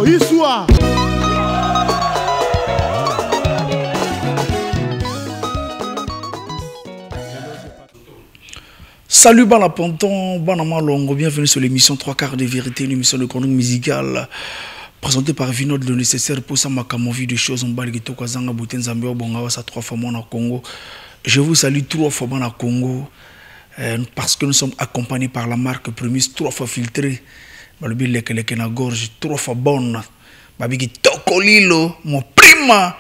Histoire. Salut Bana Ponton, Bana Malongo, bienvenue sur l'émission 3 quarts de vérité, une émission de chronique musicale présentée par Vinod le nécessaire pour ça ma vu des choses en bas de Kazanga Bouten Zambia Bongawa ça 3 fois au Congo. Je vous salue 3 fois au Congo parce que nous sommes accompagnés par la marque Primus 3 fois filtrée. Balobi leke na gorge 3 fois bonne. Babiki Tokolilo mon prima.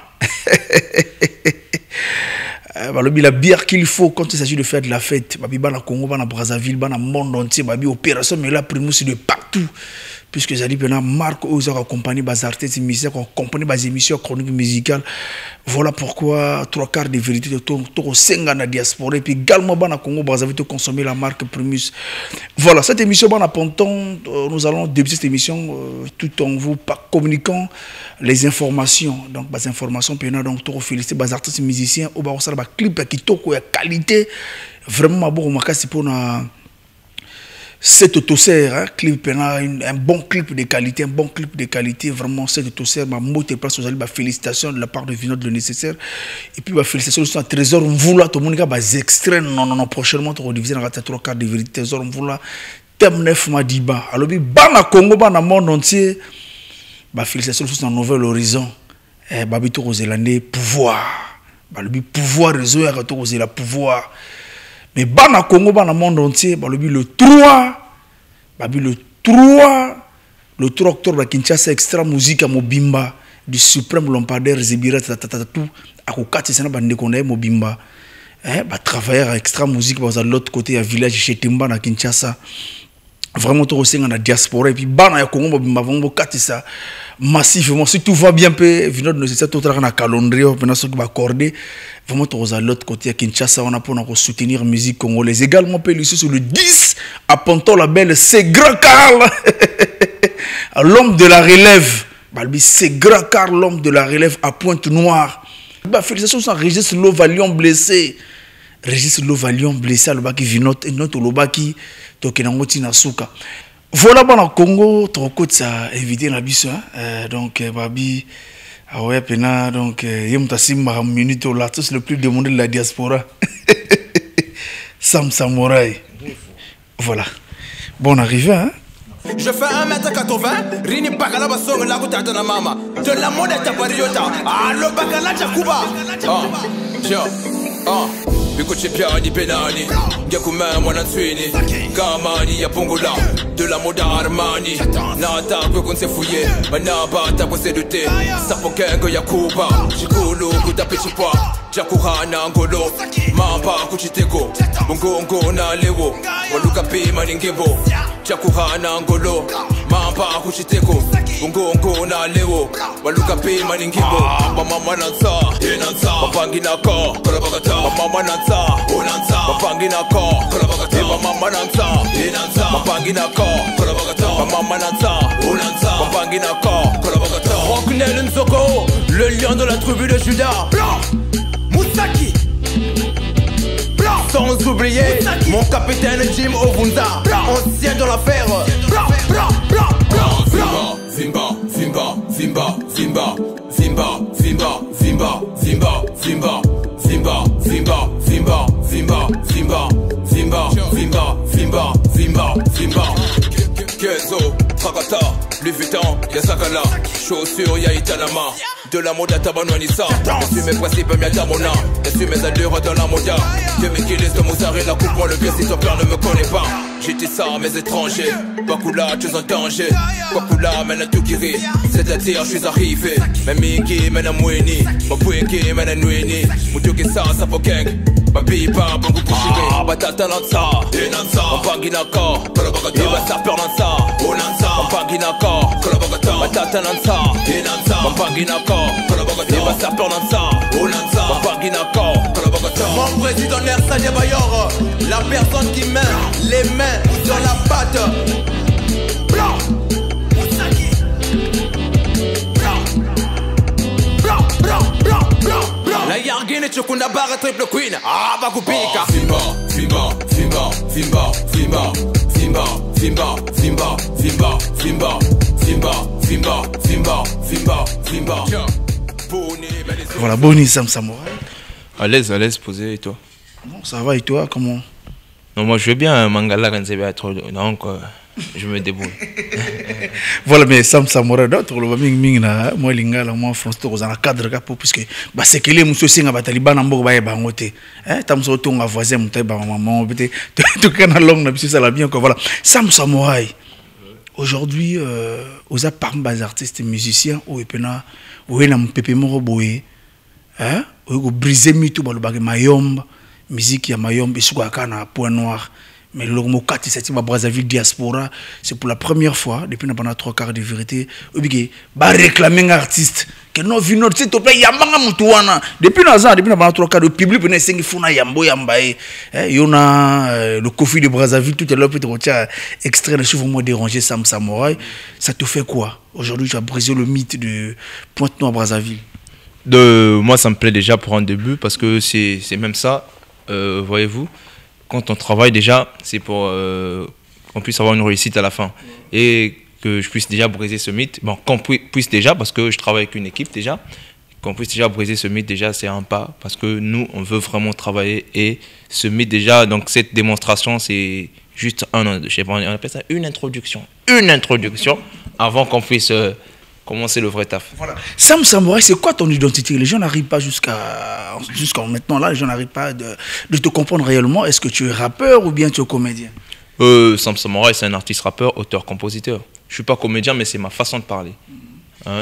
Balobi la bière qu'il faut quand il s'agit de faire de la fête. Babi bana Congo, bana Brazzaville, bana monde entier, babi opération mais là Primus de partout. Puisque j'ai dit bena marque aux accompagner bas artistes musiciens, accompagner bas émissions chroniques musicales. Voilà pourquoi 3 quarts de vérité de tout senga na diaspora et puis également bana Congo Brazzaville de consommer la marque Primus. Voilà, cette émission bana Ponton, nous allons débuter cette émission tout en vous communiquant les informations. Donc bas informations pena donc tout féliciter bas artistes musiciens au bas ba clip qui toko ya qualité vraiment bon makasi pour na cet autosère, hein, clip, un bon clip de qualité, vraiment cet autosère, ma mot te place aux alliés, félicitations de la part de Vinod le nécessaire, et puis félicitations aussi à Trésor Mvoula, tout le monde a des extraits, non, prochainement, tu vas diviser dans la 3 quarts de vérité, Trésor Mvoula, thème 9 Madiba, alors, bana Congo, bana monde entier, félicitations aussi dans Nouvel Horizon, babito aux Zélandais, pouvoir, le pouvoir, réseau, et la pouvoir. Mais bana Congo, bana monde entier, le 3 octobre à Kinshasa, extra musique à Mobimba, du suprême lampadaire Zébira Tatatatou, à Kokati, c'est un bandé Mobimba. Travailler à extra musique, à l'autre côté, à village chez Timba, à Kinshasa. Vraiment, tout aussi dans la diaspora. Et puis, bana Congo, Mobimba, vraiment, ça massivement. Si tout va bien, Vinod ne sait pas, tout à calendrier, pendant ce qui va accorder. Vraiment, à l'autre côté, à Kinshasa, on a pour soutenir la musique congolaise. Également, sur le 10, à Ponton, la belle, c'est Grand Karl, l'homme de la relève. C'est Grand Karl, l'homme de la relève à Pointe-Noire. Félicitations à Régis Lovalion blessé. Régis Lovalion blessé, à l'obaki Vinod, et notre l'obaki, Tokenangoti Nasuka. Voilà, dans Congo, trop cool, ça invité la biso. Donc, Babi. Ah ouais, pena, donc, Yemtassim minute l'artiste le plus demandé de la diaspora. Sam Samouraï. Voilà. Bon arrivée, hein? Je fais 1m80, Rini Bakala Basong, la goutte de la mama. De la monnaie Tabariota, ah, le Bakala Jakuba. Bikuchi piani penani, Yakuma Mwanatswini, Kamani Yapongola, de la moda Armani, Nata Kwekon se fouillé, Manaba Tapo se douté, Sapokengo Yakuba, Chikulu Kutapichipa, Jakuhana Ngolo, Mamba Kuchiteko, Mungongo na Lewo, Walukapi Maningebo, Jakuhana Ngolo, Mamba Kuchiteko, Mungongo na Lewo, Walukapi Maningebo, Mama Nansa, Enansa, Mapanginako, Kolabagata, Mama Nansa. Onanza, Mapangina ko, Kolabagata, Mama Nanza, Enanza, Mapangina ko, Kolabagata, Mama Nanza, Onanza, Mapangina ko, Kolabagata. Rocknel Nzoko, le lion de la tribu de Judas. Blanc, Moussaki. Blanc, sans oublier Moussaki. Mon capitaine Jim Ovunza, ancien dans l'affaire. Blanc, blanc, blanc, blanc, blanc. Zimba, Zimba, Zimba, Zimba, Zimba, Zimba, Zimba, Zimba, Zimba. Zimba, Zimba, Zimba, Zimba, Zimba, Zimba, Zimba, Zimba, Zimba, Zimba. Kenzo, Takata, Louis Vuitton, Yasakala, chaussures, Yaitanama. De la mode à Tabanwanissa. Je suis mes principes, Miatamona. Je suis mes allures dans la moda. Que mes kills de Mozart et la coupe, moi le bien si ton père ne me connaît pas. J'étais ça, mes étrangers. Bakula, tu es en danger. Bakula, mène à tout guéri. C'est-à-dire, je suis arrivé. Memiki, mène à Moueni. Mapoueki, mène à Noueni. Moutuki, ça faut gang. Babiba, Bangu Kushiri. Batata Lanza. Enanza. Mpanginako. Kolabagata. Ibasa Pernanza. Onanza. Mpanginako. Kolabagata. Batata Lanza. Enanza. Mpanginako. Ibasa Pernanza. Onanza. Mpanginako. Kolabagata. Mon président Nersa Diabayor. La personne qui met les mains sur la patte. Blanc. Moussaki. Blanc. Blanc, blanc, blanc, blanc, blanc. La Yargine Chukunda Barra Triple Queen. Ah, Bakupika. Simba, Simba, Simba, Simba, Simba, Simba, Simba, Simba, Simba, Simba, Simba, Simba, Simba. Vimba, Vimba. Voilà, Boni Sam Samouraï. À l'aise, posé, et toi? Non, ça va, et toi, comment? Non, moi je veux bien un mangala quand c'est trop, donc je me débrouille. Voilà, mais Sam Samouraï, d'autres, le ming na moi lingala, moi France, tu as un cadre puisque bah c'est que les monsieur singa bataliban en boga ba bangote. Tam so tonga voisin mutai ba maman, peut-être tout kana long na biso ça la bien que voilà. Sam Samouraï. Aujourd'hui, aux a parmi les artistes et musiciens, ou epena, ou na mpepé moro boye, ou briser mytho ba le bagay mayomba, musique ya mayomba isuka kana point noir. Mais le mot 4, c'est Brazzaville diaspora. C'est pour la première fois, depuis pendant 3 quarts de vérité, il va réclamer un artiste. Que non, vino, s'il te plaît, yambanga mutouana. Depuis pendant 3 quarts, le public venait s'engi funa yambo yambaye. Il y a le Kofi de Brazzaville, tout à l'heure, peut-être extrait de cheveux moi dérangé Sam Samouraï. Ça te fait quoi? Aujourd'hui, tu as brisé le mythe de Pointe-Noire Brazzaville. Moi, ça me plaît déjà pour un début, parce que c'est même ça, voyez-vous. Quand on travaille déjà, c'est pour qu'on puisse avoir une réussite à la fin. Et que je puisse déjà briser ce mythe. Bon, qu'on puisse déjà, parce que je travaille avec une équipe déjà, qu'on puisse déjà briser ce mythe déjà, c'est un pas. Parce que nous, on veut vraiment travailler. Et ce mythe déjà, donc cette démonstration, c'est juste on appelle ça une introduction. Une introduction avant qu'on puisse commencer le vrai taf. Voilà. Sam Samouraï, c'est quoi ton identité? Les gens n'arrivent pas jusqu'à maintenant là, les gens n'arrivent pas de te comprendre réellement. Est-ce que tu es rappeur ou bien tu es comédien? Sam Samouraï, c'est un artiste rappeur, auteur, compositeur. Je ne suis pas comédien, mais c'est ma façon de parler.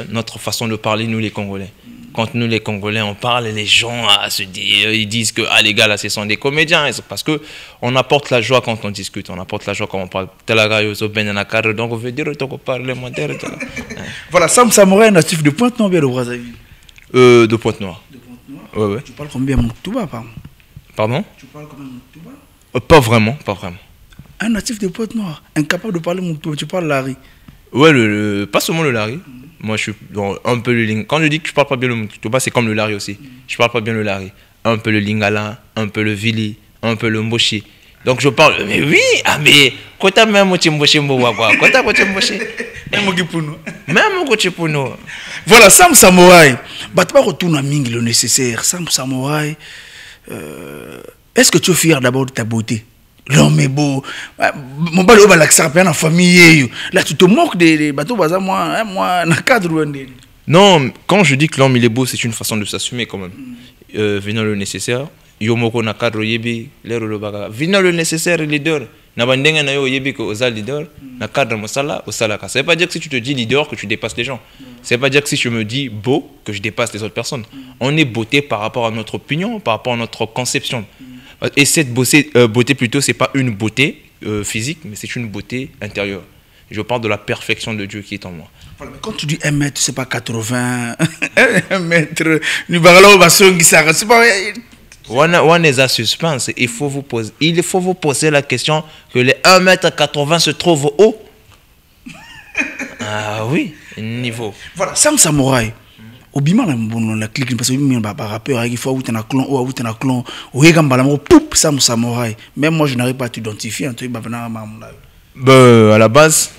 Notre façon de parler, nous les Congolais. Quand nous les Congolais, on parle, les gens ils disent que les gars là, ce sont des comédiens. Parce qu'on apporte la joie quand on discute, on apporte la joie quand on parle. Donc on veut dire qu'on parle mondial. Voilà, Sam Samouraï, natif de Pointe-Noire ou de Brazzaville? De Pointe-Noire. De Pointe-Noire. Ouais. Tu parles combien Moutouba, pardon? Pardon? Tu parles combien Moutouba? Pas vraiment, pas vraiment. Un natif de Pointe-Noire, incapable de parler Moutouba, tu parles Lari? Ouais, pas seulement le Lari. Moi, je suis un peu le Lingala. Quand je dis que je parle pas bien le Moutouba, c'est comme le Lari aussi. Je parle pas bien le Lari. Un peu le Lingala, un peu le Vili, un peu le Mboshi. Donc je parle, mais oui, mais quand tu as même Mboshi Mbowa, quoi. Quand tu as Mboshi. Même Gipuno. Même Gipuno. Voilà, Sam Samouraï. Bah, tu vas retourner à Ming le nécessaire. Sam Samouraï. Est-ce que tu es fier d'abord de ta beauté? L'homme est beau. Mon bal est l'accent bien en famille. Là, tu te moques des bateaux, moi, dans cadre. Non, quand je dis que l'homme il est beau, c'est une façon de s'assumer quand même. Venant le nécessaire. Yomoko na cadre yebi, l'air le baga. Venant le nécessaire, leader. Na bandenga na yo yebi que osa leader. Na cadre mosala, osala ka. Ça veut pas dire que si tu te dis leader que tu dépasses les gens. Ça veut pas dire que si je me dis beau que je dépasse les autres personnes. On est beauté par rapport à notre opinion, par rapport à notre conception. Et cette beauté plutôt, c'est pas une beauté physique, mais c'est une beauté intérieure. Je parle de la perfection de Dieu qui est en moi. Voilà, mais quand tu dis 1 mètre, c'est pas 80, 1 mètre, c'est pas... On est à suspense. Il faut vous poser la question que les 1,80 m se trouvent haut. Ah oui, niveau. Voilà, Sam Samouraï. Au bima la clique parce que bima ba rappeur il faut ou un clone ou un clone ou egamba la poup Sam Samouraï. Même moi je n'arrive pas à t'identifier entre ba à la base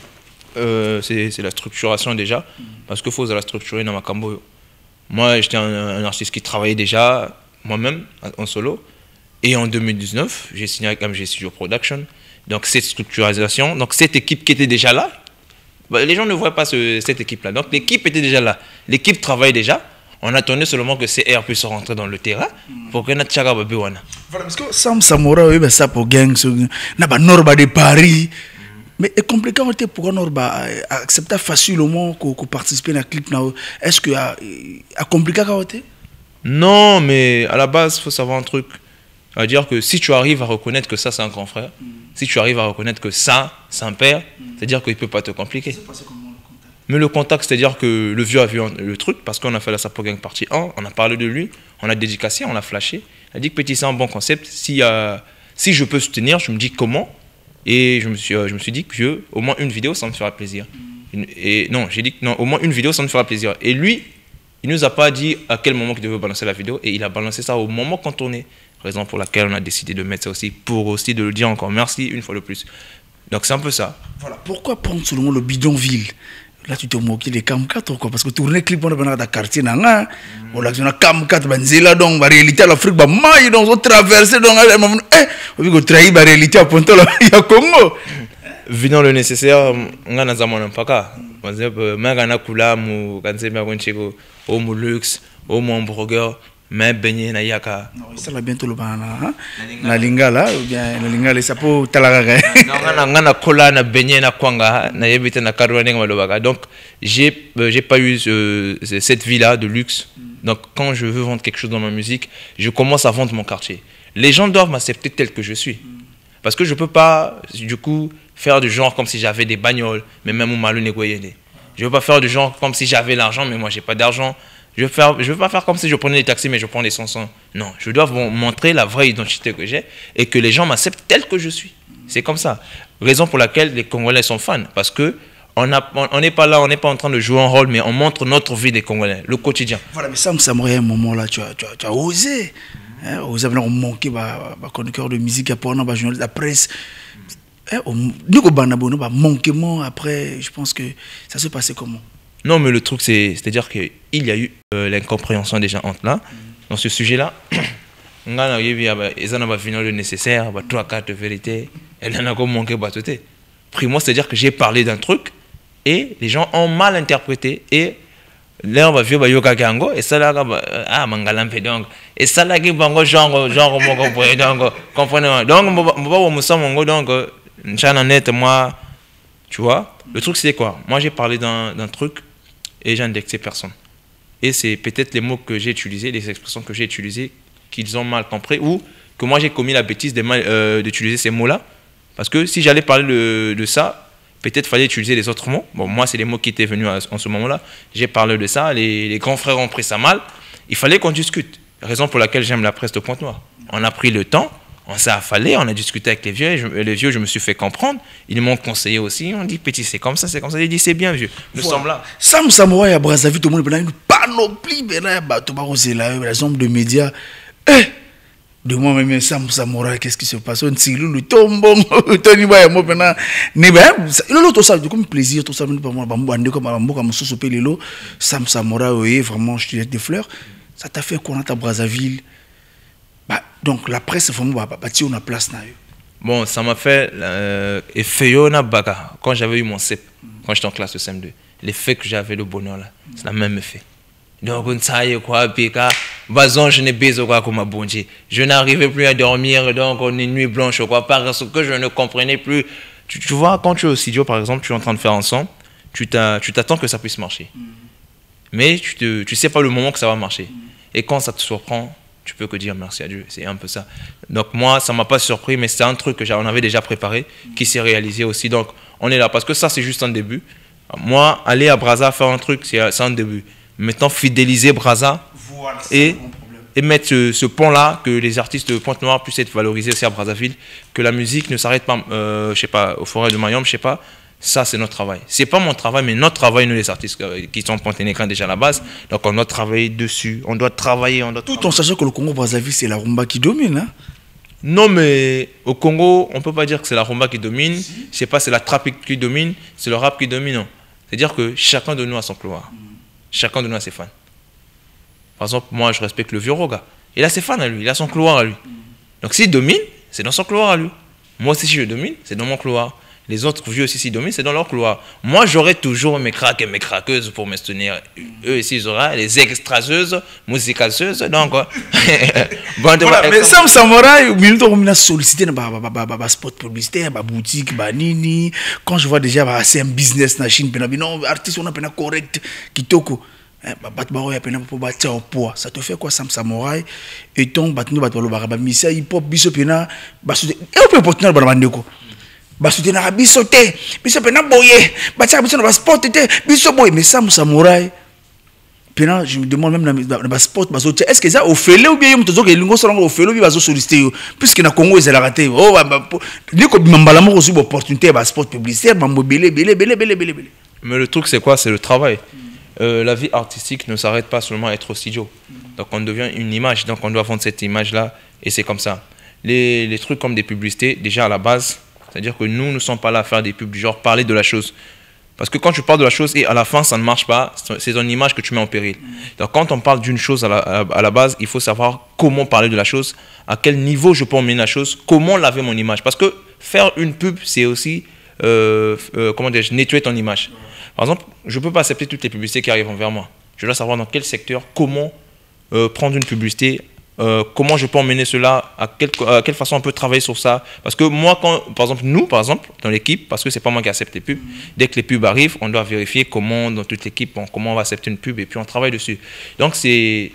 c'est la structuration déjà parce que faut la structurer dans ma cambo. Moi j'étais un artiste qui travaillait déjà moi-même en solo et en 2019 j'ai signé avec MG Studio Production. Donc cette structuration, donc cette équipe qui était déjà là. Les gens ne voient pas cette équipe-là. Donc l'équipe était déjà là. L'équipe travaille déjà. On attendait seulement que CR puisse rentrer dans le terrain pour que notre chaga babiwana. Voilà, parce que Sam Samouraï, oui, ça pour gang, n'a pas Norba de Paris. Mais c'est compliqué pour Norba accepter facilement qu'on participe à la clip. Est-ce que c'est compliqué à côté? Non, mais à la base, il faut savoir un truc. C'est-à-dire que si tu arrives à reconnaître que ça, c'est un grand frère, si tu arrives à reconnaître que ça, c'est un père, c'est-à-dire qu'il ne peut pas te compliquer. Mais le contact, c'est-à-dire que le vieux a vu le truc, parce qu'on a fait la Sapo Gang partie 1, on a parlé de lui, on a dédicacé, on a flashé. Il a dit que petit, c'est un bon concept. Si je peux soutenir, je me dis comment. Et je me suis dit que au moins une vidéo, ça me fera plaisir. Et non, j'ai dit que non, au moins une vidéo, ça me fera plaisir. Et lui, il ne nous a pas dit à quel moment il devait balancer la vidéo, et il a balancé ça au moment qu'on tournait. Raison pour laquelle on a décidé de mettre ça aussi, pour aussi de le dire encore merci une fois de plus. Donc c'est un peu ça. Voilà. Pourquoi prendre seulement le bidonville, Là, tu te moques les Cam 4, quoi. Parce que tourner clip, on a dans le quartier, on a Cam 4, Banzela, donc, la réalité à l'Afrique, bah, maille, donc, on traverse, donc, on veut trahir la réalité à Ponto, il y a Congo. Venant le nécessaire, on a un paka. Par exemple, Magana Koulam ou Kanzema Wenchego, au Moulux, au Montbroger, mais Beignet Nayaka. Ça va bientôt le banana. La lingala, ou bien la lingala, ça peut talagaga. Non, on a Kola, na Beignet, na Kwanga, na Yebite, na Karouane, Malobaga. Donc, j'ai pas eu cette vie-là de luxe. Donc, quand je veux vendre quelque chose dans ma musique, je commence à vendre mon quartier. Les gens doivent m'accepter tel que je suis. Parce que je peux pas, du coup, faire du genre comme si j'avais des bagnoles, mais même au malou négocié. Je veux pas faire du genre comme si j'avais l'argent, mais moi j'ai pas d'argent. Je veux pas faire comme si je prenais des taxis, mais je prends des 500. Non, je dois vous montrer la vraie identité que j'ai et que les gens m'acceptent tel que je suis. C'est comme ça. Raison pour laquelle les Congolais sont fans, parce que on n'est pas là, on n'est pas en train de jouer un rôle, mais on montre notre vie des Congolais, le quotidien. Voilà, mais ça me semble un moment là, tu as osé. Vous avez manqué le chroniqueur de musique, le journaliste de la presse. Manquement après, je pense que ça se passait comment? Non, mais le truc, c'est-à-dire qu'il y a eu l'incompréhension déjà entre là. Dans ce sujet-là, on a eu le nécessaire, 3-4 vérités, et on a manqué. Primo, c'est-à-dire que j'ai parlé d'un truc et les gens ont mal interprété. Et là, on va vivre yoga gango et ça là, mangalam fait donc. Et ça là, genre, comprenez-moi. Donc, moi, tu vois, le truc c'est quoi? Moi j'ai parlé d'un truc et j'ai indexé personne. Et c'est peut-être les mots que j'ai utilisés, les expressions que j'ai utilisées qu'ils ont mal compris ou que moi j'ai commis la bêtise d'utiliser ces mots-là. Parce que si j'allais parler de ça, peut-être fallait utiliser les autres mots. Bon, moi c'est les mots qui étaient venus en ce moment-là. J'ai parlé de ça, les grands frères ont pris ça mal. Il fallait qu'on discute. Raison pour laquelle j'aime la presse de Pointe-Noire. On a pris le temps. On s'est affalé, on a discuté avec les vieux, je me suis fait comprendre. Ils m'ont conseillé aussi. On dit, petit, c'est comme ça, c'est comme ça. Ils disent, c'est bien, vieux. Nous sommes là. Sam Samouraï à Brazzaville, tout le monde a une panoplie. La zone de médias. De moi-même, Sam Samouraï, qu'est-ce qui se passe? On tire le tombon, Tony Baya, moi, maintenant. L'autre, ça, comme plaisir, tout ça, comme Sam Samouraï, vraiment, je te laisse des fleurs. Ça t'a fait quoi à Brazzaville? Donc la presse vraiment bâtir une place na. Bon, ça m'a fait effet baga quand j'avais eu mon CEP, quand j'étais en classe de CM2. L'effet que j'avais le bonheur là, c'est le même effet. Donc on sait quoi pika, bazon je n'ai besoin quoi comme bonji. Je n'arrivais plus à dormir donc on est nuit blanche quoi parce que je ne comprenais plus. Tu vois quand tu es au studio par exemple, tu es en train de faire un son, tu t'attends que ça puisse marcher. Mais tu sais pas le moment que ça va marcher. Et quand ça te surprend, tu peux que dire merci à Dieu, c'est un peu ça. Donc moi, ça ne m'a pas surpris, mais c'est un truc qu'on avait déjà préparé, qui s'est réalisé aussi. Donc on est là, parce que ça c'est juste un début. Moi, aller à Brazza faire un truc, c'est un début. Maintenant, fidéliser Brazza voilà, et mettre ce pont-là, que les artistes de Pointe-Noire puissent être valorisés aussi à Brazzaville, que la musique ne s'arrête pas, je sais pas, au Forêt de Mayom, je sais pas. Ça, c'est notre travail. Ce n'est pas mon travail, mais notre travail, nous les artistes qui sont Ponténégrins déjà à la base. Donc, on doit travailler dessus. On doit travailler. Tout en sachant que le Congo-Brazzaville, c'est la rumba qui domine. Hein? Non, mais au Congo, on ne peut pas dire que c'est la rumba qui domine. Si. Je sais pas, c'est la trap qui domine. C'est le rap qui domine. C'est-à-dire que chacun de nous a son couloir. Chacun de nous a ses fans. Par exemple, moi, je respecte le vieux Roga. Il a ses fans à lui. Il a son couloir à lui. Donc, s'il domine, c'est dans son couloir à lui. Moi aussi, si je domine, c'est dans mon couloir. Les autres vieux aussi, s'ils dominent, c'est dans leur couloir. Moi, j'aurai toujours mes craques et mes craqueuses pour me soutenir. Eux ici, ils auront les extraseuses, musicaseuses. Donc, voilà, mais Sam Samouraï, on a sollicité un spot publicitaire, une boutique, nini. Quand je vois déjà, c'est un business na Chine, non, artiste, on a peine correct, kitoko. Ça te fait quoi, Sam Samouraï? Et ton batno batolo baraba misa hip hop biso pena basu. Et on peut porter dans le basoutenaka biso te biso pena boye batia biso na basport te biso boye mais Sam Samouraï pena je me demande même na basport bazotia est-ce que ça ofele ou bien yo mtozo ke lingo solanga ofele ou bien bazo solliciter yo puisque na Congo ezala raté oh liko bimambala mo reçu opportunité basport publicitaire bambo belé. Mais le truc c'est quoi? C'est le travail. La vie artistique ne s'arrête pas seulement à être au studio. Donc on devient une image, donc on doit vendre cette image là et c'est comme ça. Les trucs comme des publicités déjà à la base. C'est-à-dire que nous ne sommes pas là à faire des pubs du genre parler de la chose. Parce que quand tu parles de la chose et à la fin, ça ne marche pas, c'est ton image que tu mets en péril. Donc quand on parle d'une chose à la base, il faut savoir comment parler de la chose, à quel niveau je peux emmener la chose, comment laver mon image. Parce que faire une pub, c'est aussi, comment dire, nettoyer ton image. Par exemple, je ne peux pas accepter toutes les publicités qui arrivent envers moi. Je dois savoir dans quel secteur, comment prendre une publicité, comment je peux emmener cela, à quelle façon on peut travailler sur ça. Parce que moi, par exemple, dans l'équipe, parce que ce n'est pas moi qui accepte les pubs, dès que les pubs arrivent, on doit vérifier comment, dans toute l'équipe, comment on va accepter une pub et puis on travaille dessus. Donc, c'est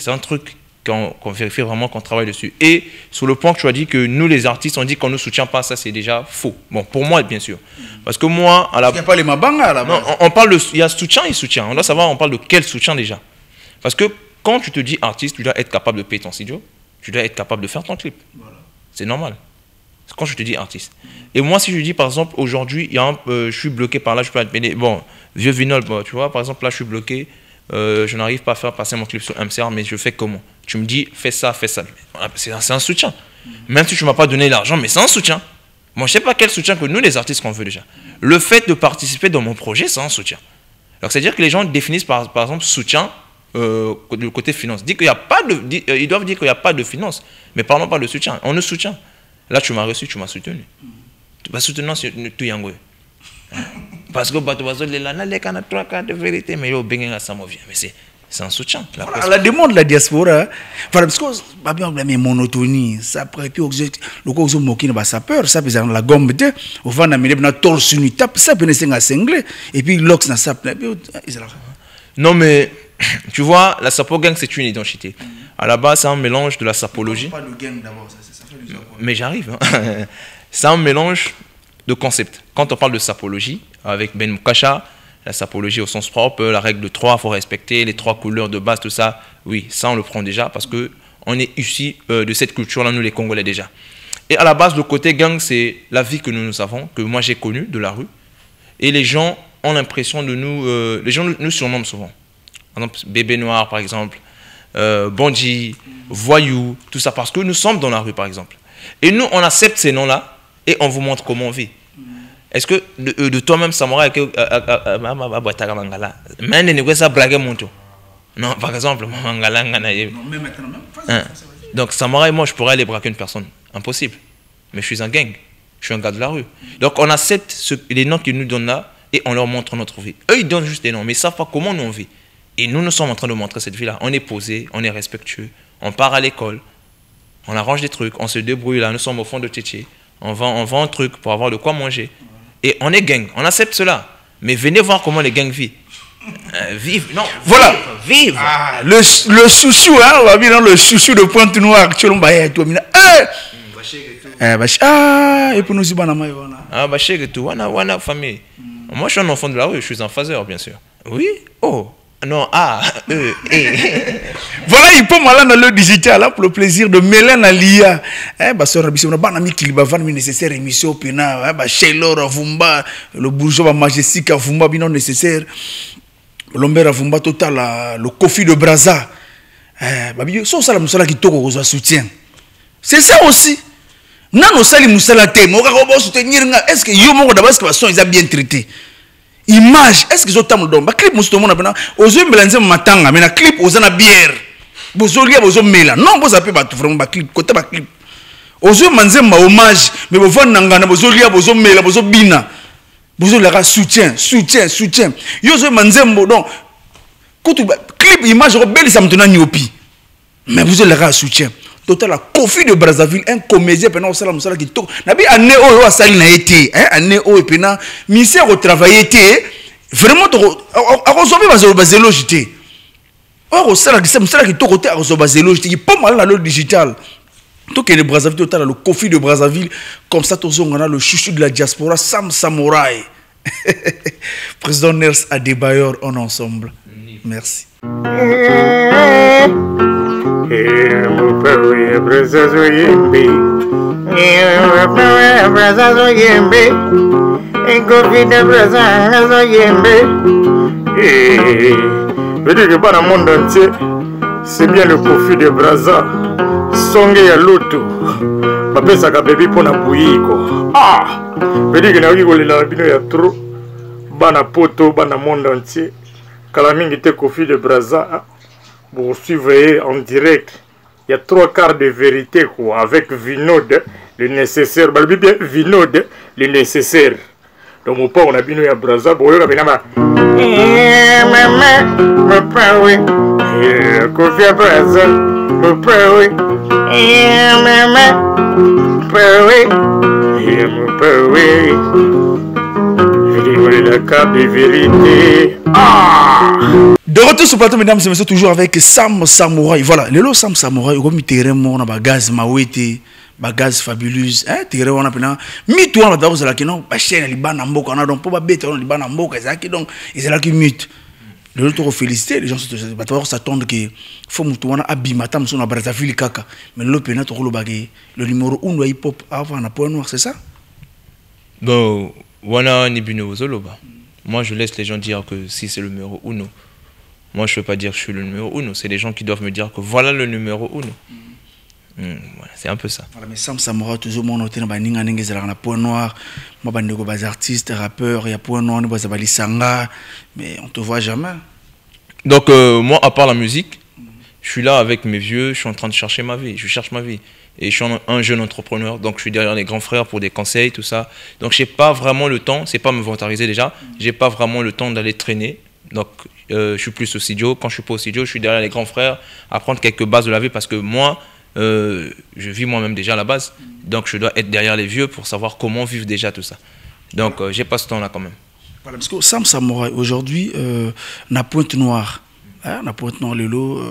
un truc qu'on vérifie vraiment, qu'on travaille dessus. Et sur le point que tu as dit que nous, les artistes, on dit qu'on ne nous soutient pas, ça c'est déjà faux. Bon, pour moi, bien sûr. Parce que moi, à la base... Il n'y a pas les mabanga à la base. Non, on parle de... Il y a soutien et soutien. On doit savoir, on parle de quel soutien déjà. Parce que quand tu te dis artiste, tu dois être capable de payer ton studio, tu dois être capable de faire ton clip. Voilà. C'est normal. C'est quand je te dis artiste. Et moi, si je dis, par exemple, aujourd'hui, je suis bloqué par là, je peux être pédé. Bon, vieux vinyle, bon, tu vois, par exemple, là, je suis bloqué, je n'arrive pas à faire passer mon clip sur MCR, mais je fais comment? Tu me dis, fais ça, fais ça. C'est un soutien. Même si tu ne m'as pas donné l'argent, mais c'est un soutien. Moi, je ne sais pas quel soutien que nous, les artistes, qu'on veut déjà. Le fait de participer dans mon projet, c'est un soutien. Donc, c'est-à-dire que les gens définissent, par exemple, soutien, le côté finance. Ils doivent dire qu'il n'y a pas de finance, mais parlons pas de soutien. On nous soutient. Là, tu m'as reçu, tu m'as soutenu. Tu m'as soutenu, tout yango. Parce que c'est un soutien. La demande de la diaspora, parce que la monotonie, ça pourrait plus le cause de sa peur, ça peut être la gomme, au fond, on a mis un torse nu, ça peut être un single, et puis l'ox n'a ça. Non, mais tu vois, la sapo gang, c'est une identité. À la base, c'est un mélange de la sapologie. Pas le gang d'abord, ça fait du mais j'arrive. Hein. C'est un mélange de concepts. Quand on parle de sapologie, avec Ben Mukasha, la sapologie au sens propre, la règle de 3, il faut respecter, les 3 couleurs de base, tout ça, oui, ça on le prend déjà parce qu'on est issus de cette culture-là, nous les Congolais déjà. Et à la base, le côté gang, c'est la vie que nous avons, que moi j'ai connue de la rue. Et les gens ont l'impression de nous... les gens nous surnomment souvent. Par exemple, bébé noir, par exemple, bandit, voyou, tout ça, parce que nous sommes dans la rue, par exemple. Et nous, on accepte ces noms-là et on vous montre comment on vit. Est-ce que de toi-même, Samouraï, non, par exemple, donc Samouraï, moi, je pourrais aller braquer une personne. Impossible. Mais je suis un gang. Je suis un gars de la rue. Donc, on accepte les noms qu'ils nous donnent là et on leur montre notre vie. Eux, ils donnent juste des noms, mais ils ne savent pas comment nous on vit. Et nous sommes en train de montrer cette vie-là. On est posé, on est respectueux, on part à l'école, on arrange des trucs, on se débrouille là, nous sommes au fond de Tchétché, on vend un truc pour avoir de quoi manger. Et on est gang, on accepte cela. Mais venez voir comment les gangs vivent. Vivent, non. Voilà. Vivent. Ah, le chouchou, hein, on va dire le chouchou de Pointe Noire. Et pour nous, c'est bon. Ah, bah, chez tout, wana famille. Moi, je suis un enfant de la rue, je suis un phaseur, bien sûr. Oui. Oh. Non, Voilà, il peut m'aller dans le digital pour le plaisir de mêler dans l'IA. Nécessaire émission, le bourgeois majestique à Vumba, bien nécessaire. L'homme à Vumba total, le Kofi de Brazza. C'est ça aussi. Non, nous sommes soutenir. Est-ce que Yomo d'abord, ils ont bien traité? Image, est-ce qu'ils ont tant de bah clip musto mona bena ozo melanze matanga mais na clip ozana bière bozolia bozo mela non boza pe ba vraiment ba clip côté ba clip ozo manze ma hommage mais bo vona ngana bozolia bozo mela bozo bina bozo la soutien yo zo manze mbo donc kutu clip image rebelle ça mtona nyopi mais bozo la soutien total la Kofi de Brazzaville un comédien pendant au salam sala qui to na bi année o asali na été hein année o et pendant ministère au travail été vraiment à résolver bazelo jité au sala qui to côté à résolver bazelo jité pas mal dans le digital tout que le Brazzaville total le Kofi de Brazzaville comme ça tous on a le chouchou de la diaspora Sam Samouraï président Nels Adebayor en ensemble merci. C'est bien le Kofi de Brazza. Songe ya loto. Bapesa ka bébé pona buyiko. Ah! Veut dire que na wiko le la bino ya trop. bana poto bana monde entier kala mingi te Kofi de Brazza vous suivez en direct. Il y a 3/4 de vérité quoi avec Vinod le nécessaire balbi bien Vinod le nécessaire. Donc mon père on a bino ya Brazza boyo ka benama maman mon père oui Kofi de Brazza mon père oui maman mon père oui mon père oui. La carte de vérité. De retour sur le plateau, mesdames et messieurs, toujours avec Sam Samouraï. Voilà, le lot Sam Samouraï, comme il terrain mon bagage mawete, bagage fabuleuse, hein, terrain on a pena. Mi toi on a d'abord c'est là qui non, pas chaîne les ban ambo qu'on a donc pas bête on les ban ambo que ça qui donc et c'est là qui mute. Le lot féliciter les gens s'attendent que faut mutouana abimatam sur la Brazzaville kaka. Mais le pena to bagage le numéro 1 de hip hop avant na point noir, c'est ça? Bon, voilà Nibino Zoloba. Moi, je laisse les gens dire que si c'est le numéro 1. Moi, je ne peux pas dire que je suis le numéro 1. C'est les gens qui doivent me dire que voilà le numéro 1. Voilà, c'est un peu ça. Voilà, mais Sam Samouraï, toujours mon hôtel, un point noir. Moi, je suis des artistes, rappeurs, il y a point noir, mais on ne te voit jamais. Donc, moi, à part la musique, je suis là avec mes vieux, je suis en train de chercher ma vie. Je cherche ma vie. Et je suis un jeune entrepreneur, donc je suis derrière les grands frères pour des conseils, tout ça. Donc, je n'ai pas vraiment le temps, c'est pas me vantariser déjà, je n'ai pas vraiment le temps d'aller traîner. Donc, je suis plus au studio. Quand je suis pas au studio, je suis derrière les grands frères, apprendre quelques bases de la vie parce que moi, je vis moi-même déjà à la base. Donc, je dois être derrière les vieux pour savoir comment vivre déjà tout ça. Donc, je n'ai pas ce temps-là quand même. Voilà, parce que Sam Samouraï, aujourd'hui, na Pointe Noire. Na Pointe Noire,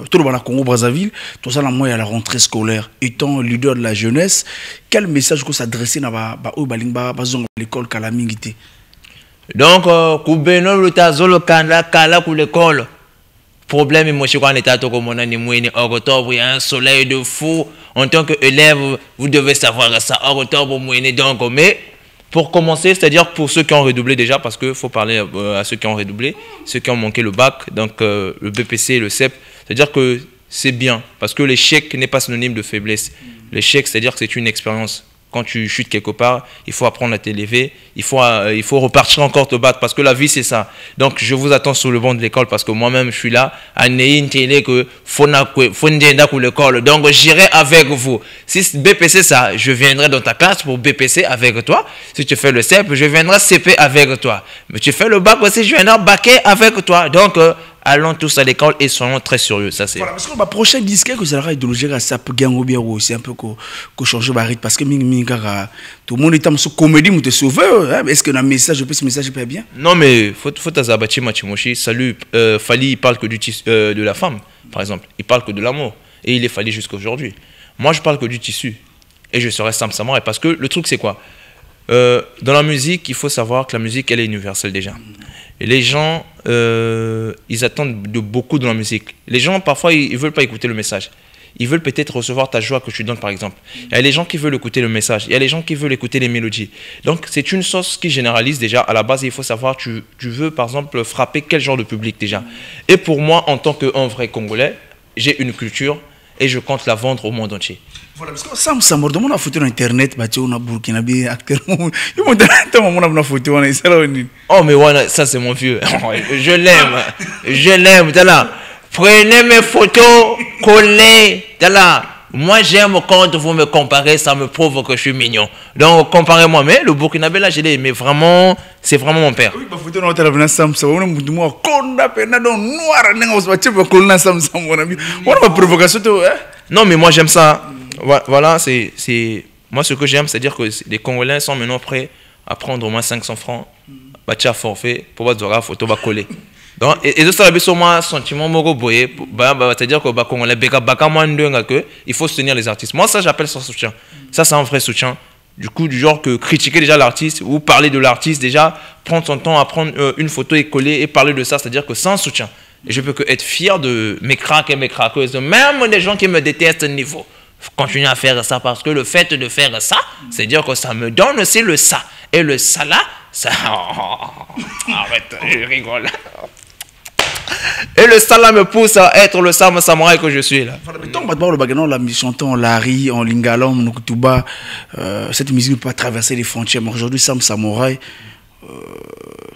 tout le monde à Congo Brazzaville, tout ça, moi, il y a la rentrée scolaire. Étant leader de la jeunesse, quel message que s'adresser à l'école Kalamingité? Donc, Koubeno, le Tazolo, Kala, pour l'école. Problème, moi, je suis en état de en octobre, il y a un soleil de fou. En tant qu'élève, vous devez savoir ça. En octobre, donc, mais pour commencer, c'est-à-dire pour ceux qui ont redoublé déjà, parce qu'il faut parler à ceux qui ont redoublé, ceux qui ont manqué le bac, donc le BPC, le CEP, c'est-à-dire que c'est bien, parce que l'échec n'est pas synonyme de faiblesse. L'échec, c'est-à-dire que c'est une expérience. Quand tu chutes quelque part, il faut apprendre à t'élever, il faut repartir encore te battre, parce que la vie, c'est ça. Donc, je vous attends sur le banc de l'école, parce que moi-même, je suis là, à Neyin Télé, que l'école. Donc, j'irai avec vous. Si BPC, ça, je viendrai dans ta classe pour BPC avec toi. Si tu fais le CEP, je viendrai CP avec toi. Mais tu fais le bac aussi, je viendrai baquer avec toi. Donc, allons tous à l'école et soyons très sérieux. Ça, c'est. Voilà, parce que ma prochaine disque que ça idéologique ça peut gagner bien aussi un peu que changer de rythme parce que tout le monde est en comédie mais te sauver. Est-ce que le message ce message pas bien? Non mais faut t'azabachi Machimoshi. Salut Fali il parle que de la femme par exemple. Il parle que de l'amour et il est Fali jusqu'à aujourd'hui. Moi je parle que du tissu et je serai Sam Samouraï parce que le truc c'est quoi? Dans la musique il faut savoir que la musique elle est universelle déjà. Et les gens, ils attendent beaucoup dans la musique. Les gens, parfois, ils ne veulent pas écouter le message. Ils veulent peut-être recevoir ta joie que tu donnes, par exemple. Il y a les gens qui veulent écouter le message. Il y a les gens qui veulent écouter les mélodies. Donc, c'est une sauce qui généralise déjà. À la base, il faut savoir, tu veux, par exemple, frapper quel genre de public déjà. Et pour moi, en tant qu'un vrai Congolais, j'ai une culture et je compte la vendre au monde entier. Voilà, parce que Sam Samouraï, on a photo sur Internet, on a Burkinabé, acteur. On a photo, on a oh, mais voilà, ça c'est mon vieux. Je l'aime. Je l'aime. Prenez mes photos, collez. Moi j'aime quand vous me comparez, ça me prouve que je suis mignon. Donc comparez-moi. Mais le Burkinabé là, je l'ai aimé vraiment. C'est vraiment mon père. Oui, ma photo on a Sam Samouraï, on a noir, on a provocation. Non, mais moi j'aime ça. Voilà, c'est moi ce que j'aime, c'est-à-dire que les Congolais sont maintenant prêts à prendre au moins 500 francs, bâtir forfait pour voir la photo va coller. Donc et ça sur moi sentiment moko boyé, c'est-à-dire que les Congolais il faut soutenir les artistes. Moi ça j'appelle ça soutien. Ça c'est un vrai soutien. Du coup du genre que critiquer déjà l'artiste ou parler de l'artiste déjà, prendre son temps à prendre une photo et coller et parler de ça, c'est-à-dire que sans soutien. Et je peux que être fier de mes cracks et mes craqueuses, même des gens qui me détestent niveau. Continuer à faire ça parce que le fait de faire ça, c'est dire que ça me donne aussi le ça. Et le ça là, ça... arrête, je rigole. Et le ça là me pousse à être le Sam Samouraï que je suis là. La chantant Larry, en Lingala, en Nukutuba, cette musique ne peut pas traverser les frontières. Mais aujourd'hui, Sam Samouraï,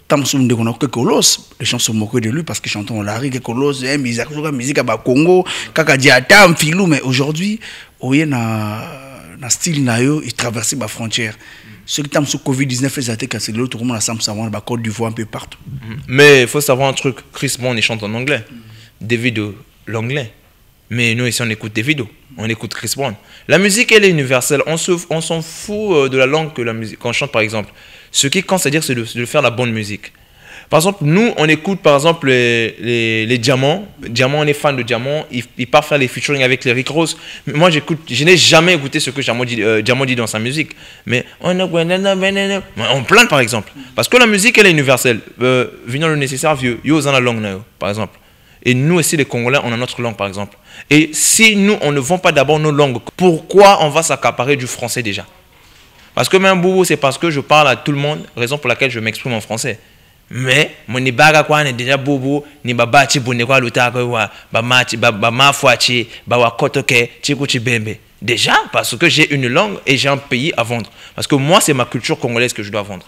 Tamsoum de Konako Kolos, les gens se moquaient de lui parce qu'ils chantent en Larry, Kolos, musique à Congo, Kaka Diatam, Filou, mais aujourd'hui, il na style nayo, il traverse la frontière. Ceux qui sont sous Covid-19, ils ont cassé l'autre, tout le monde a savoir la Côte d'Ivoire un peu partout. Mais il faut savoir un truc, Chris Brown, il chante en anglais, Davido, l'anglais. Mais nous, ici, on écoute Davido, on écoute Chris Brown. La musique, elle est universelle. On s'en fout de la langue que la musique, quand on chante, par exemple. Ce qui compte, c'est-à-dire, c'est de faire la bonne musique. Par exemple, nous, on écoute, par exemple, les Diamants. Diamant, on est fan de Diamant. Il part faire les featuring avec les Rick Ross. Moi, je n'ai jamais écouté ce que Diamant dit dans sa musique. Mais on plaint, par exemple. Parce que la musique, elle est universelle. Venant le nécessaire, vieux, yo, dans la langue, par exemple. Et nous aussi, les Congolais, on a notre langue, par exemple. Et si nous, on ne vend pas d'abord nos langues, pourquoi on va s'accaparer du français déjà? Parce que même Boubou, c'est parce que je parle à tout le monde, raison pour laquelle je m'exprime en français. Mais, mon nibaga quoi, n'est déjà Boubou, ni babachi, bonekwa, l'utaka, ma foachi, bawa kotoke, chikuchi bembe. Déjà, parce que j'ai une langue et j'ai un pays à vendre. Parce que moi, c'est ma culture congolaise que je dois vendre.